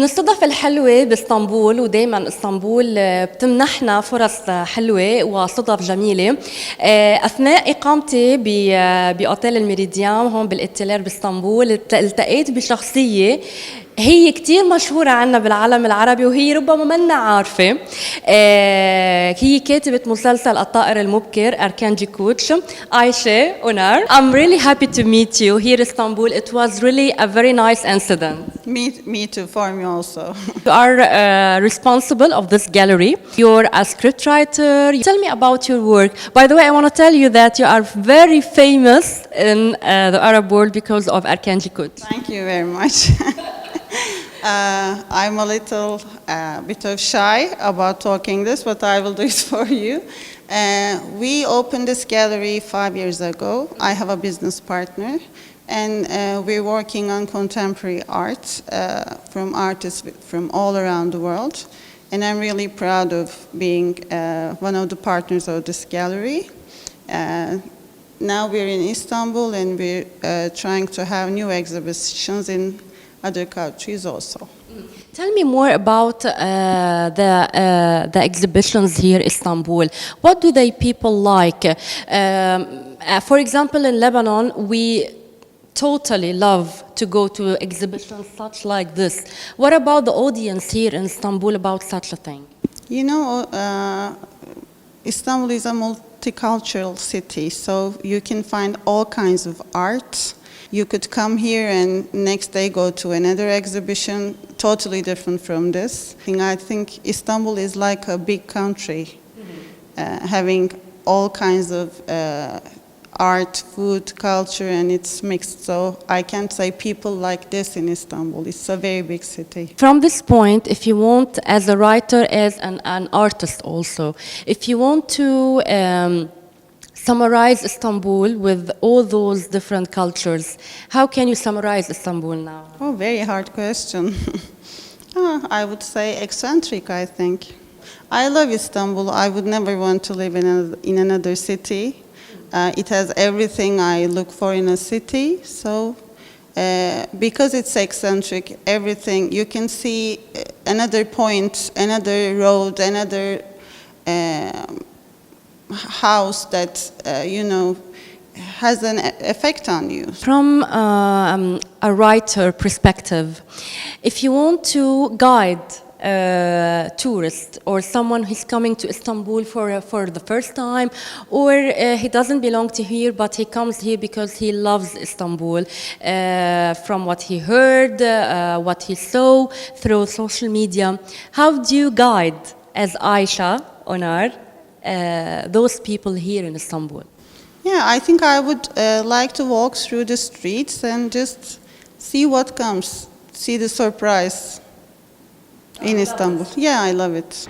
من الحلوة باسطنبول، ودايما اسطنبول بتمنحنا فرص حلوة وصدف جميلة. أثناء إقامتي بأوتيل الميريديان هون بالإتيلير باسطنبول التقيت بشخصية هي كتير مشهورة عنا بالعالم العربي وهي ربما منا عارفة. هي كاتبة مسلسل الطائر المبكر أركانجي كوتش عايشة أونار. I'm really happy to meet you here in Istanbul. It was really a very nice incident. Me too, for me also. You are responsible of this gallery. You're a scriptwriter. Tell me about your work. By the way, I want to tell you that you are very famous in the Arab world because of Arkanji Kut. Thank you very much. I'm a little bit of shy about talking this, but I will do it for you. We opened this gallery 5 years ago. I have a business partner, and we're working on contemporary art from artists from all around the world. And I'm really proud of being one of the partners of this gallery. Now we're in Istanbul, and we're trying to have new exhibitions in other countries also. Tell me more about the exhibitions here in Istanbul. What do they people like? For example, in Lebanon, we totally love to go to exhibitions such like this. What about the audience here in Istanbul about such a thing? You know, Istanbul is a multicultural city, so you can find all kinds of art. You could come here and next day go to another exhibition totally different from this. I think Istanbul is like a big country, having all kinds of art, food, culture, and it's mixed. So I can't say people like this in Istanbul. It's a very big city. From this point, if you want, as a writer, as an artist also, if you want to summarize Istanbul with all those different cultures, how can you summarize Istanbul now? Oh, very hard question. I would say eccentric, I think. I love Istanbul. I would never want to live in another city. It has everything I look for in a city. So because it's eccentric, everything, you can see another point, another road, another house that, has an effect on you. From a writer perspective, if you want to guide a tourist or someone who's coming to Istanbul for the first time, or he doesn't belong to here but he comes here because he loves Istanbul, from what he heard, what he saw through social media, how do you guide as Aisha Onar those people here in Istanbul? Yeah, I think I would like to walk through the streets and just see what comes, see the surprise in Istanbul. Yeah, I love it.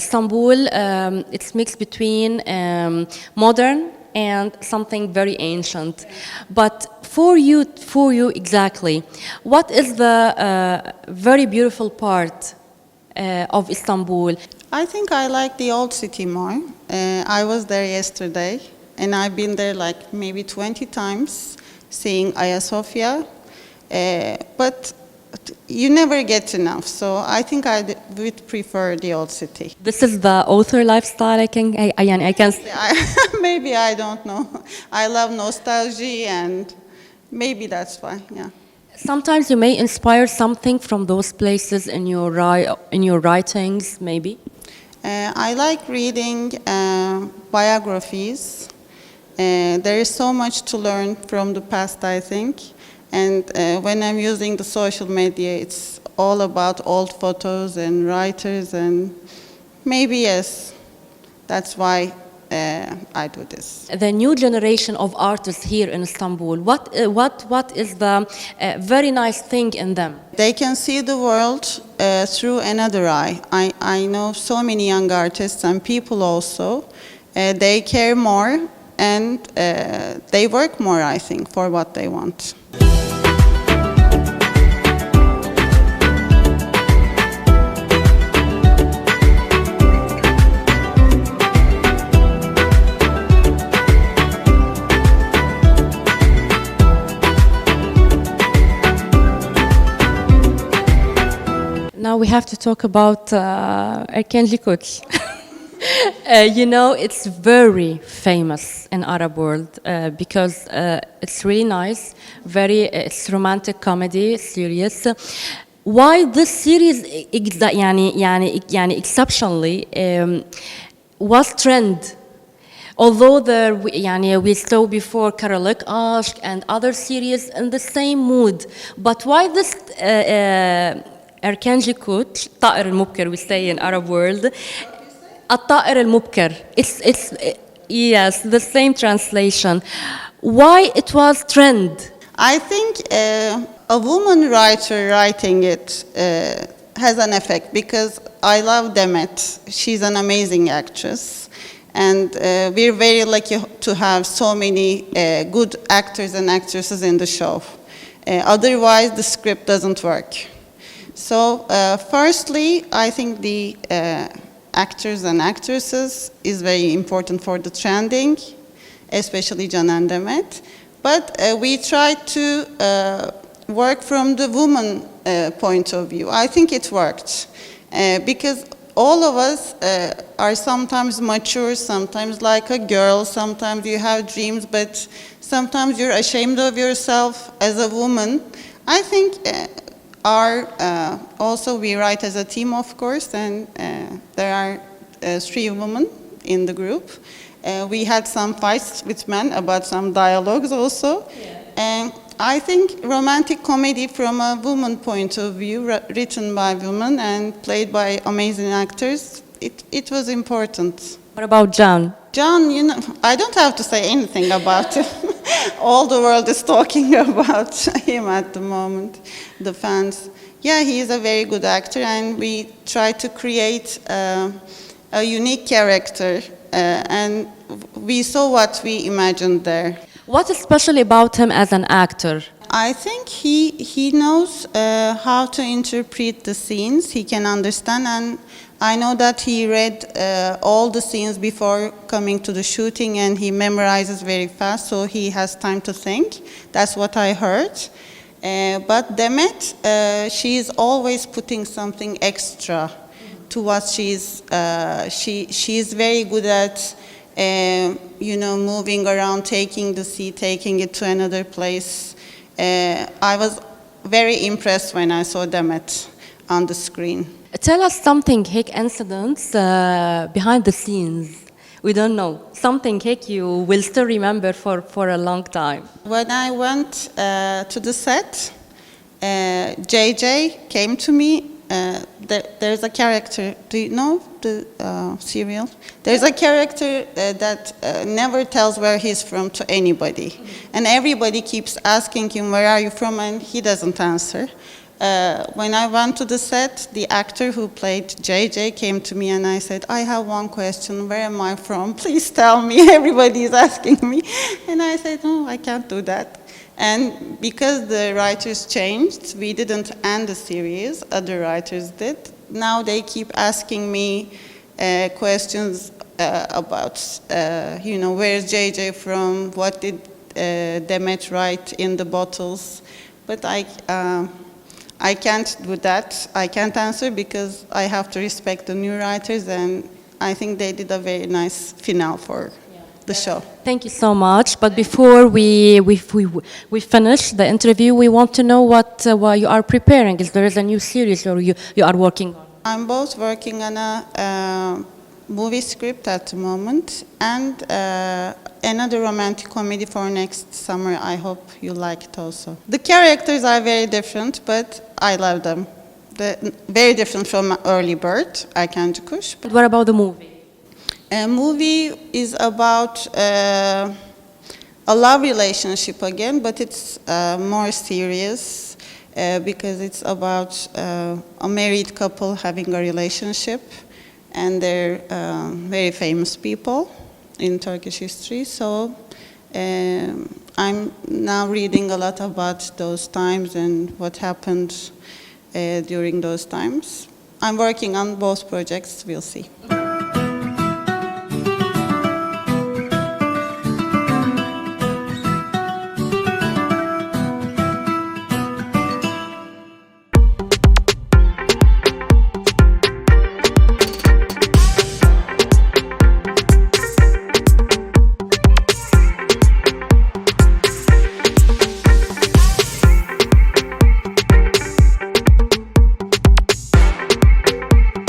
Istanbul, it's mixed between modern and something very ancient. But for you exactly, what is the very beautiful part of Istanbul? I think I like the old city more. I was there yesterday, and I've been there like maybe 20 times, seeing Ayasofya. But you never get enough, so I think I would prefer the old city. This is the author lifestyle. I can Maybe, I don't know. I love nostalgia, and maybe that's why. Yeah. Sometimes you may inspire something from those places in your writings, maybe. I like reading biographies. There is so much to learn from the past, I think. And when I'm using the social media, it's all about old photos and writers, and maybe, yes, that's why I do this. The new generation of artists here in Istanbul, what is the very nice thing in them? They can see the world through another eye. I know so many young artists and people also. They care more and they work more, I think, for what they want. Now we have to talk about Erkenci Koç. You know, it's very famous in Arab world because it's really nice, it's romantic comedy, serious. Why this series exceptionally was trend? Although we saw before Karalık Aşk and other series in the same mood, but why this Erkenci Koç, الطائر المبكر we say in Arab world, الطائر المبكر. It's yes, the same translation. Why it was trend? I think a woman writer writing it has an effect because I love Demet. She's an amazing actress. And we're very lucky to have so many good actors and actresses in the show. Otherwise, the script doesn't work. So, firstly, I think the actors and actresses is very important for the trending, especially Can and Demet. But we try to work from the woman point of view. I think it worked because all of us are sometimes mature, sometimes like a girl, sometimes you have dreams, but sometimes you're ashamed of yourself as a woman. I think also we write as a team, of course, and there are 3 women in the group. We had some fights with men about some dialogues also. And I think romantic comedy from a woman point of view, written by women and played by amazing actors, it was important. What about Can? Can, you know, I don't have to say anything about him. All the world is talking about him at the moment, the fans. Yeah, he is a very good actor, and we try to create a unique character, and we saw what we imagined there. What is special about him as an actor? I think he knows how to interpret the scenes. He can understand, and I know that he read all the scenes before coming to the shooting, and he memorizes very fast, so he has time to think. That's what I heard. But Demet, she is always putting something extra to what she's very good at. Moving around, taking the sea, taking it to another place. I was very impressed when I saw Demet on the screen. Tell us something, Hick incidents behind the scenes. We don't know. Something, Hick, you will still remember for a long time. When I went to the set, JJ came to me. There's a character, do you know the serial? There's a character that never tells where he's from to anybody. And everybody keeps asking him, where are you from? And he doesn't answer. When I went to the set, the actor who played JJ came to me and I said, I have one question, where am I from? Please tell me, everybody is asking me. And I said, no, I can't do that. And because the writers changed, we didn't end the series, other writers did. Now they keep asking me questions about, where's JJ from, what did Demet write in the bottles. But I can't do that. I can't answer because I have to respect the new writers, and I think they did a very nice finale for the show. Thank you so much. But before we finish the interview, we want to know what you are preparing. Is there a new series or you are working on? I'm both working on a movie script at the moment and another romantic comedy for next summer. I hope you like it also. The characters are very different, but I love them. They're very different from Early Bird, Erkenci Kuş. But what about the movie? A movie is about a love relationship again, but it's more serious because it's about a married couple having a relationship, and they're very famous people in Turkish history. So I'm now reading a lot about those times and what happened during those times. I'm working on both projects, we'll see.